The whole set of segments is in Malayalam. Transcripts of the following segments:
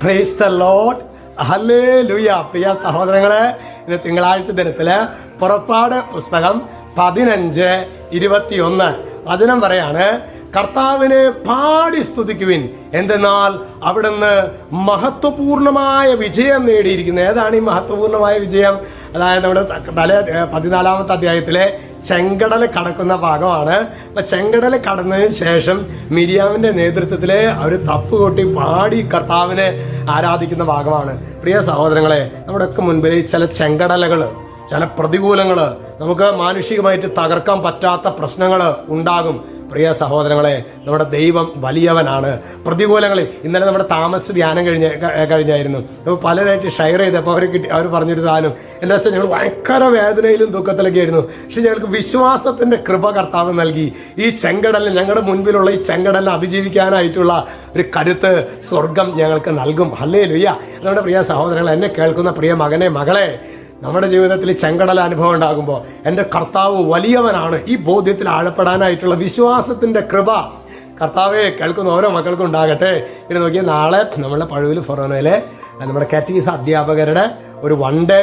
Praise the Lord. ഹല്ലേലൂയ. പ്രിയ സഹോദരങ്ങളെ, ഇന്ന് തിങ്കളാഴ്ച ദിനത്തില് പുറപ്പാട് പുസ്തകം 15:21 വചനം പറയാണ്, കർത്താവിനെ പാടി സ്തുതിക്കുവിൻ, എന്തെന്നാൽ അവിടുന്ന് മഹത്വപൂർണമായ വിജയം നേടിയിരിക്കുന്നു. ഏതാണ് ഈ മഹത്വപൂർണമായ വിജയം? അതായത് നമ്മുടെ 14-ാമത്തെ അധ്യായത്തിലെ ചെങ്കടൽ കടക്കുന്ന ഭാഗമാണ്. അപ്പൊ ചെങ്കടൽ കടന്നതിന് ശേഷം മിരിയാമിന്റെ നേതൃത്വത്തില് അവർ തപ്പുകൊട്ടി പാടി കർത്താവിനെ ആരാധിക്കുന്ന ഭാഗമാണ്. പ്രിയ സഹോദരങ്ങളെ, നമ്മുടെ ഒക്കെ മുൻപിൽ ചില ചെങ്കടലകള്, ചില പ്രതികൂലങ്ങള്, നമുക്ക് മാനുഷികമായിട്ട് തകർക്കാൻ പറ്റാത്ത പ്രശ്നങ്ങൾ ഉണ്ടാകും. പ്രിയ സഹോദരങ്ങളെ, നമ്മുടെ ദൈവം വലിയവനാണ്. പ്രതികൂലങ്ങളിൽ ഇന്നലെ നമ്മുടെ താമസ ധ്യാനം കഴിഞ്ഞായിരുന്നു. അപ്പോൾ പലരായിട്ട് ഷെയർ ചെയ്തപ്പോൾ അവർ പറഞ്ഞൊരു സാധനം, എന്താ വെച്ചാൽ ഞങ്ങൾ ഭയങ്കര വേദനയിലും ദുഃഖത്തിലൊക്കെ ആയിരുന്നു, പക്ഷെ ഞങ്ങൾക്ക് വിശ്വാസത്തിന്റെ കൃപ കർത്താവ് നൽകി. ഈ ചെങ്കടലിൽ, ഞങ്ങളുടെ മുൻപിലുള്ള ഈ ചെങ്കടലിനെ അതിജീവിക്കാനായിട്ടുള്ള ഒരു കരുത്ത് സ്വർഗം ഞങ്ങൾക്ക് നൽകും. ഹല്ലേലൂയ. നമ്മുടെ പ്രിയ സഹോദരങ്ങളെ, എന്നെ കേൾക്കുന്ന പ്രിയ മകനെ, മകളെ, നമ്മുടെ ജീവിതത്തിൽ ചെങ്കടൽ അനുഭവം ഉണ്ടാകുമ്പോൾ എൻ്റെ കർത്താവ് വലിയവനാണ്, ഈ ബോധ്യത്തിൽ ആഴപ്പെടാനായിട്ടുള്ള വിശ്വാസത്തിന്റെ കൃപ കർത്താവെ കേൾക്കുന്ന ഓരോ മക്കൾക്കും ഉണ്ടാകട്ടെ. പിന്നെ നോക്കിയാൽ നാളെ നമ്മളുടെ പഴുവിൽ ഫൊറോനയിലെ നമ്മുടെ കാറ്റഗീസ് അധ്യാപകരുടെ ഒരു 1 ഡേ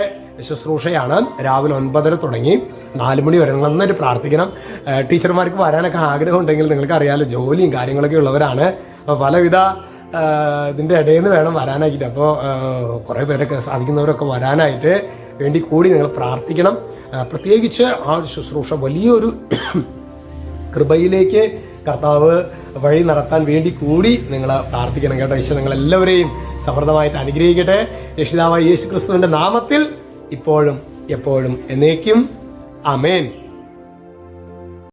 ശുശ്രൂഷയാണ്. രാവിലെ 9:30 തുടങ്ങി 4 മണി വരെ. നന്നായിട്ട് പ്രാർത്ഥിക്കണം. ടീച്ചർമാർക്ക് വരാനൊക്കെ ആഗ്രഹം ഉണ്ടെങ്കിൽ നിങ്ങൾക്ക് അറിയാലോ, ജോലിയും കാര്യങ്ങളൊക്കെ ഉള്ളവരാണ്. അപ്പോൾ പലവിധ ഇതിൻ്റെ ഇടയിൽ നിന്ന് വേണം വരാനായിട്ട്. അപ്പോൾ കുറേ പേരൊക്കെ സാധിക്കുന്നവരൊക്കെ വരാനായിട്ട് വേണ്ടി കൂടി നിങ്ങൾ പ്രാർത്ഥിക്കണം. പ്രത്യേകിച്ച് ആ ശുശ്രൂഷ വലിയൊരു കൃപയിലേക്ക് കർത്താവ് വഴി നടത്താൻ വേണ്ടി കൂടി നിങ്ങൾ പ്രാർത്ഥിക്കണം കേട്ടോ. ഈശോ നിങ്ങളെല്ലാവരെയും സമൃദ്ധമായിട്ട് അനുഗ്രഹിക്കട്ടെ. രക്ഷിതാവായ യേശു ക്രിസ്തുവിന്റെ നാമത്തിൽ ഇപ്പോഴും എപ്പോഴും എന്നേക്കും ആമേൻ.